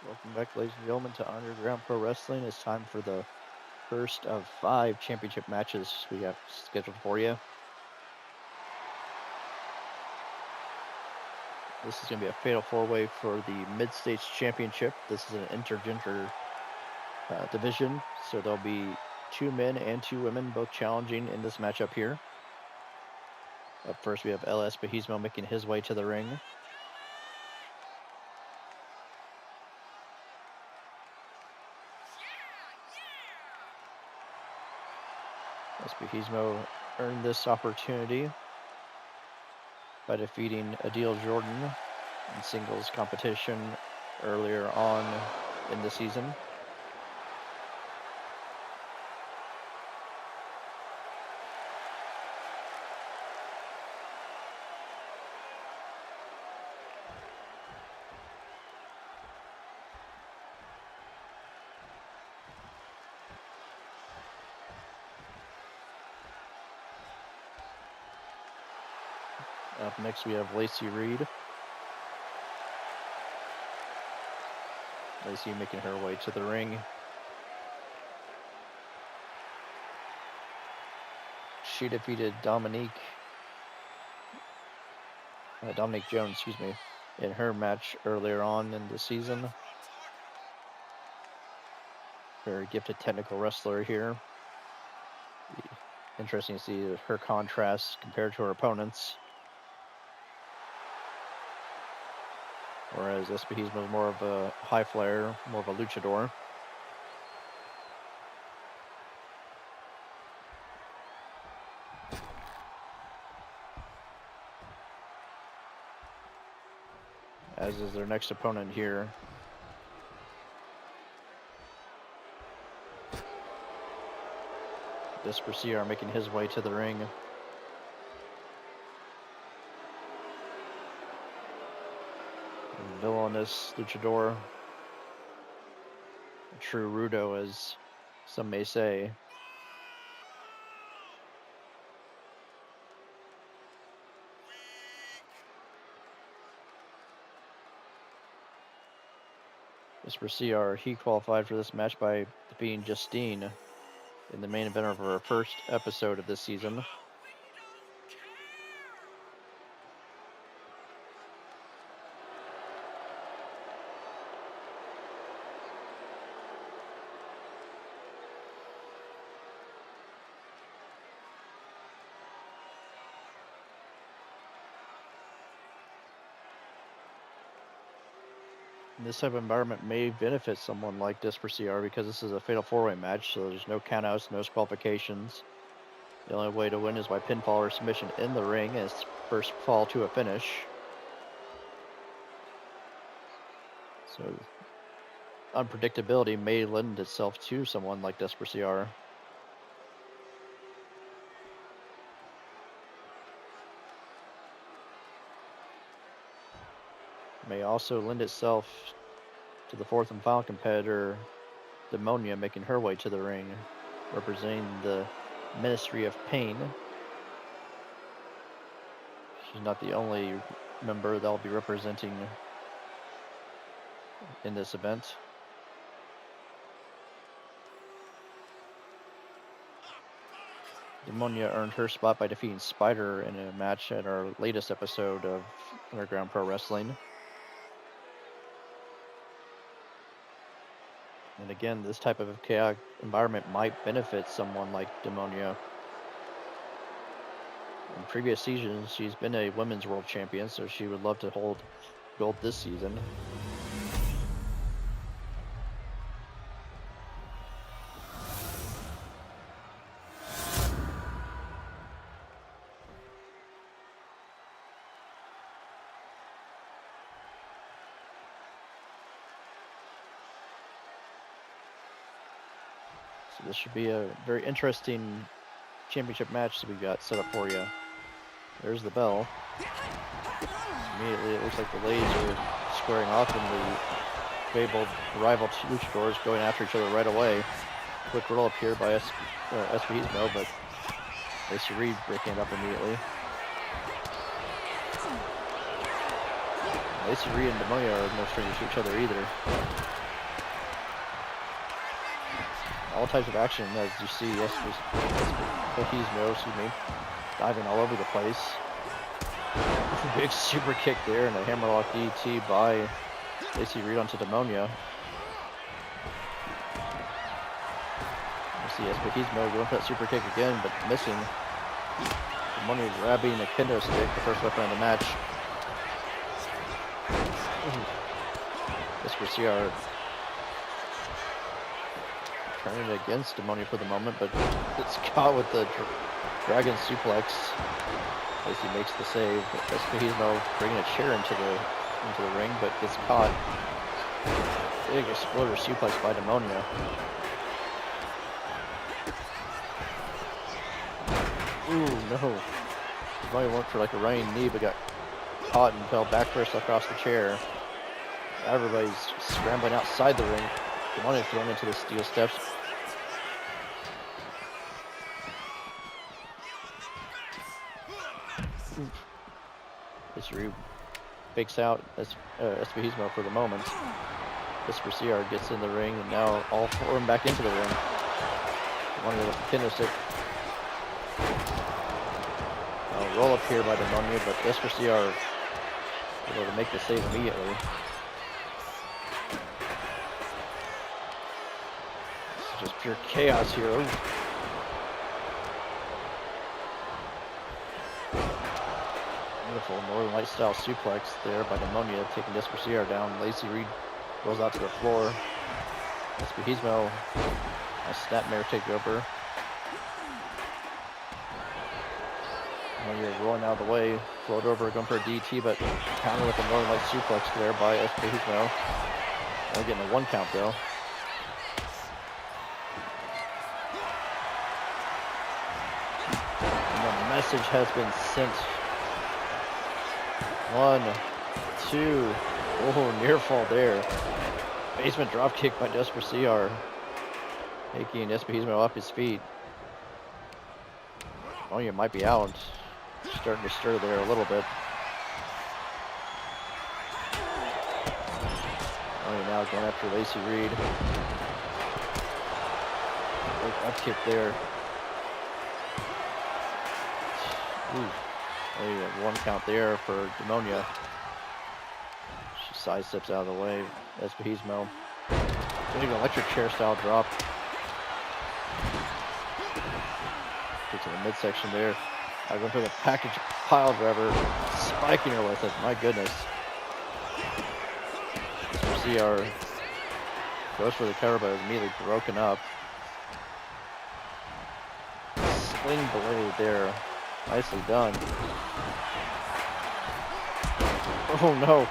Welcome back, ladies and gentlemen, to Underground Pro Wrestling. It's time for the first of 5 championship matches we have scheduled for you. This is going to be a fatal 4-way for the Mid-States Championship. This is an intergender division, so there'll be 2 men and 2 women both challenging in this matchup here. Up first, we have El Espejismo making his way to the ring. Espejismo earned this opportunity by defeating Adil Jordan in singles competition earlier on in the season. Up next, we have Lacey Reed. Lacey making her way to the ring. She defeated Dominique Jones, in her match earlier on in the season. Very gifted technical wrestler here. Interesting to see her contrast compared to her opponents. Whereas Espejismo is more of a high flyer, more of a luchador. As is their next opponent here. Despreciar making his way to the ring. Villainous luchador. A true rudo, as some may say. Despreciar, he qualified for this match by defeating Justine in the main event of our first episode of this season. This type of environment may benefit someone like Despreciar because this is a fatal 4-way match, so there's no countouts, no disqualifications. The only way to win is by pinfall or submission in the ring as first fall to a finish. So unpredictability may lend itself to someone like Despreciar. May also lend itself to the fourth and final competitor, Demonia, making her way to the ring, representing the Ministry of Pain. She's not the only member that will be representing in this event. Demonia earned her spot by defeating Spider in a match at our latest episode of Underground Pro Wrestling. And again, this type of chaotic environment might benefit someone like Demonia. In previous seasons, she's been a women's world champion, so she would love to hold gold this season. So this should be a very interesting championship match that we've got set up for you. There's the bell. Immediately it looks like the ladies are squaring off and the fabled rival luchadors going after each other right away. Quick roll up here by Espejismo, but Lacey Reed breaking it up immediately. Lacey Reed and Demonia are no strangers to each other either. all types of action, as you see. Espehismo, diving all over the place. Big super kick there, and a hammerlock DT by Lacey Reed onto Demonia. You see Espehismo going for that super kick again, but missing. Demonia grabbing a kendo stick, the first weapon of the match. This for CR turning it against Demonia for the moment, but it's caught with the dragon suplex. Lacey makes the save. Espehismo bringing a chair into the ring, but gets caught. Big exploder suplex by Demonia. Ooh, no. Demonia went for like a running knee, but got caught and fell back first across the chair. Everybody's scrambling outside the ring. Demonia thrown into the steel steps. This Reed fakes out Espehismo for the moment. This for CR gets in the ring, and now all four of them back into the ring. Demonia with the kendo stick. Roll up here by Demonia, but this for CR able to make the save immediately. This is just pure chaos here. Ooh. Beautiful Northern Light style suplex there by Demonia, taking this for CR down. Lacey Reed goes out to the floor. Espehismo, a snapmare takeover. Demonia rolling out of the way, float over, going for a DT, but counter with a Northern Light suplex there by Espehismo. Only getting a 1 count though. And the message has been sent. 1, 2. Oh, near fall there. Basement drop kick by Desper CR. Taking Espehismo off his feet. Oh, you might be out. Starting to stir there a little bit. Oh, you're now going after Lacey Reed. Big up kick there. Ooh. A 1 count there for Demonia. She sidesteps out of the way. Espehismo. Big electric chair style drop. Get to the midsection there. I go for the package pile driver. Spiking her with it. My goodness. CR goes for the cover, but is immediately broken up. Sling blade there. Nicely done. Oh no.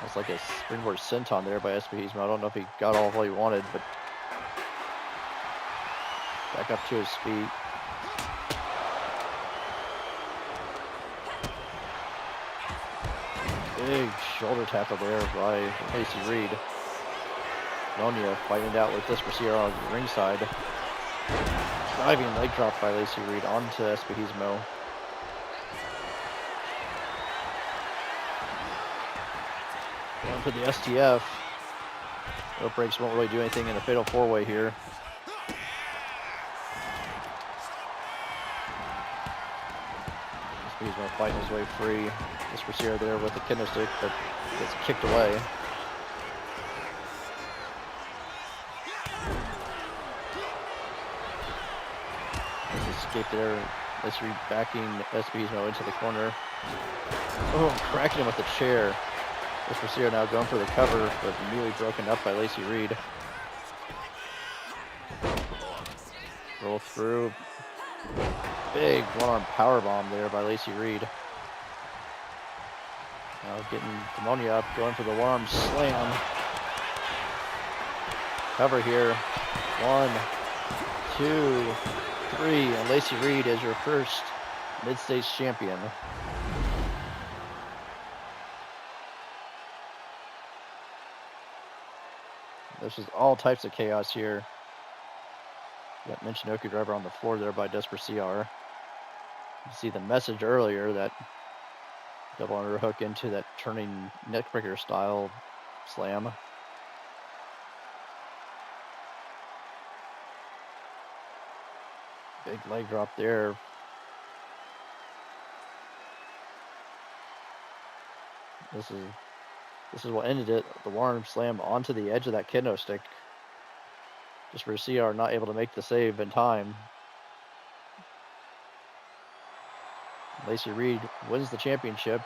That's like a springboard senton there by Espehismo. I don't know if he got all he wanted, but back up to his feet. Big shoulder tackle there by Lacey Reed. Demonia fighting it out with this for CR on the ringside. Diving leg drop by Lacey Reed onto Espehismo. Going for the STF. Rope breaks won't really do anything in a fatal 4-way here. Espehismo fighting his way free. This for CR there with the kendo stick, but gets kicked away. Escape there. Lacey Reed backing Espehismo into the corner. Oh, cracking him with the chair. This for CR now going for the cover, but immediately broken up by Lacey Reed. Roll through. Big one-arm powerbomb there by Lacey Reed. Now getting Demonia up, going for the one-arm slam. Cover here. 1, 2, 3, and Lacey Reed is your first mid-stage champion. This is all types of chaos here. Got Michinoku driver on the floor there by Desper CR. You see the message earlier, that double underhook into that turning neckbreaker style slam. Big leg drop there. This is what ended it. The Warren slam onto the edge of that kendo stick. Just for CR not able to make the save in time. Lacey Reed wins the championship.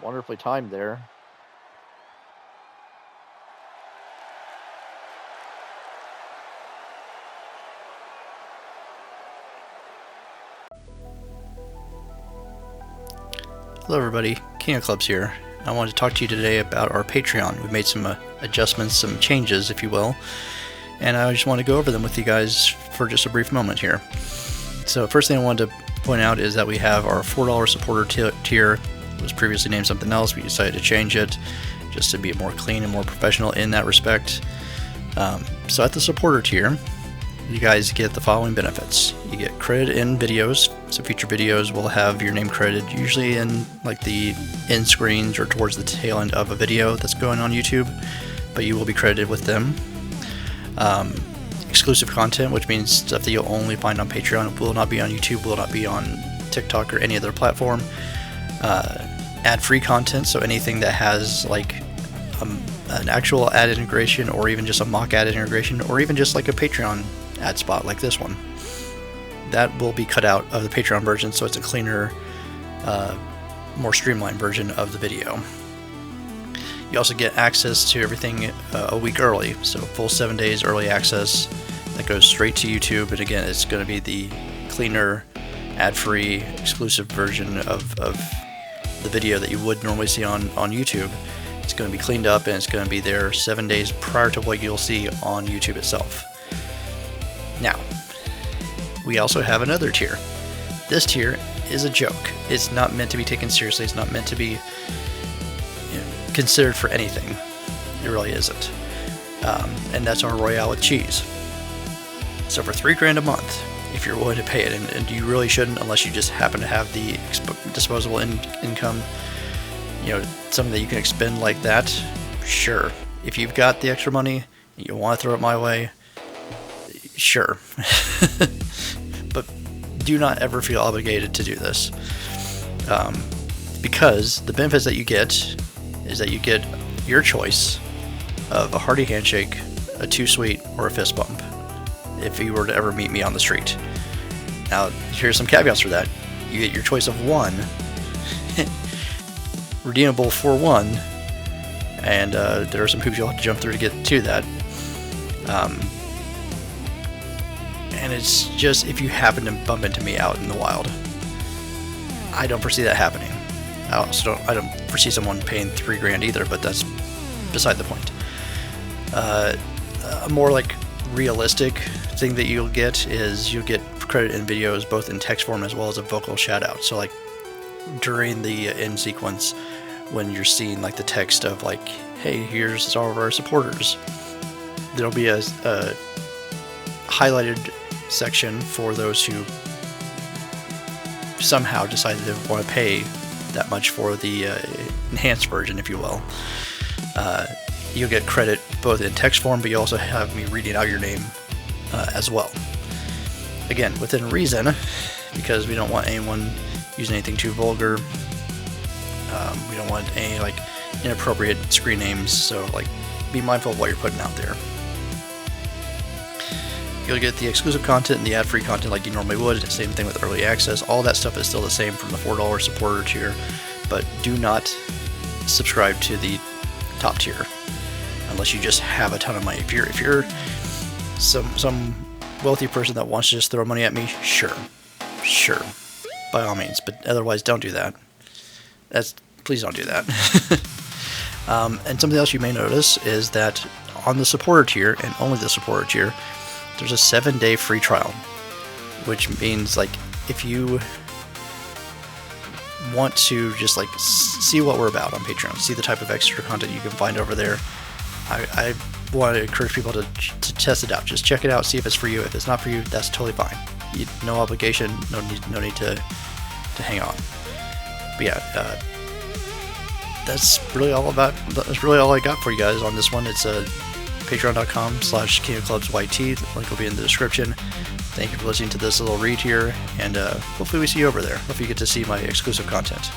Wonderfully timed there. Hello everybody, King of Clubs here. I wanted to talk to you today about our Patreon. We've made some adjustments, some changes if you will, and I just want to go over them with you guys for just a brief moment here. So first thing I wanted to point out is that we have our $4 supporter tier. It was previously named something else. We decided to change it just to be more clean and more professional in that respect. So at the supporter tier, you guys get the following benefits. You get credit in videos, so future videos will have your name credited, usually in like the end screens or towards the tail end of a video that's going on YouTube, but you will be credited with them. Exclusive content, which means stuff that you'll only find on Patreon, will not be on YouTube, will not be on TikTok or any other platform. Ad-free content, so anything that has like an actual ad integration, or even just a mock ad integration, or even just like a Patreon ad spot like this one, that will be cut out of the Patreon version, so it's a cleaner, more streamlined version of the video. You also get access to everything a week early, so full 7 days early access that goes straight to YouTube, and again, it's going to be the cleaner, ad-free, exclusive version of the video that you would normally see on YouTube. It's going to be cleaned up, and it's going to be there 7 days prior to what you'll see on YouTube itself. Now, we also have another tier. This tier is a joke. It's not meant to be taken seriously. It's not meant to be considered for anything. It really isn't. And that's our Royale with cheese. So for $3 a month, if you're willing to pay it, and you really shouldn't unless you just happen to have the disposable income, something that you can expend like that, sure. If you've got the extra money and you want to throw it my way, sure. But do not ever feel obligated to do this, because the benefits that you get is that you get your choice of a hearty handshake, a too sweet, or a fist bump if you were to ever meet me on the street. Now here's some caveats for that. You get your choice of one, redeemable for one, and there are some hoops you'll have to jump through to get to that. And it's just if you happen to bump into me out in the wild. I don't foresee that happening. I don't foresee someone paying $3 either, but that's beside the point. A more like realistic thing that you'll get is you'll get credit in videos both in text form as well as a vocal shout out. So like during the end sequence, when you're seeing like the text of like, hey, here's all of our supporters, there'll be a highlighted section for those who somehow decided to want to pay that much for the enhanced version, if you will. You'll get credit both in text form, but you also have me reading out your name as well. Again, within reason, because we don't want anyone using anything too vulgar. We don't want any like inappropriate screen names, so like be mindful of what you're putting out there. You'll get the exclusive content and the ad-free content like you normally would. Same thing with early access. All that stuff is still the same from the $4 supporter tier, but do not subscribe to the top tier unless you just have a ton of money. If you're some wealthy person that wants to just throw money at me, sure, by all means. But otherwise, don't do that. Please don't do that. And something else you may notice is that on the supporter tier, and only the supporter tier, there's a 7-day free trial, which means like if you want to just like see what we're about on Patreon, see the type of extra content you can find over there, I want to encourage people to test it out. Just check it out, see if it's for you. If it's not for you, that's totally fine. No obligation, no need to hang on. But yeah, that's really all I got for you guys on this one. It's a patreon.com/KingofClubsYT. The link will be in the description. Thank you for listening to this little read here, and hopefully we see you over there. Hopefully you get to see my exclusive content.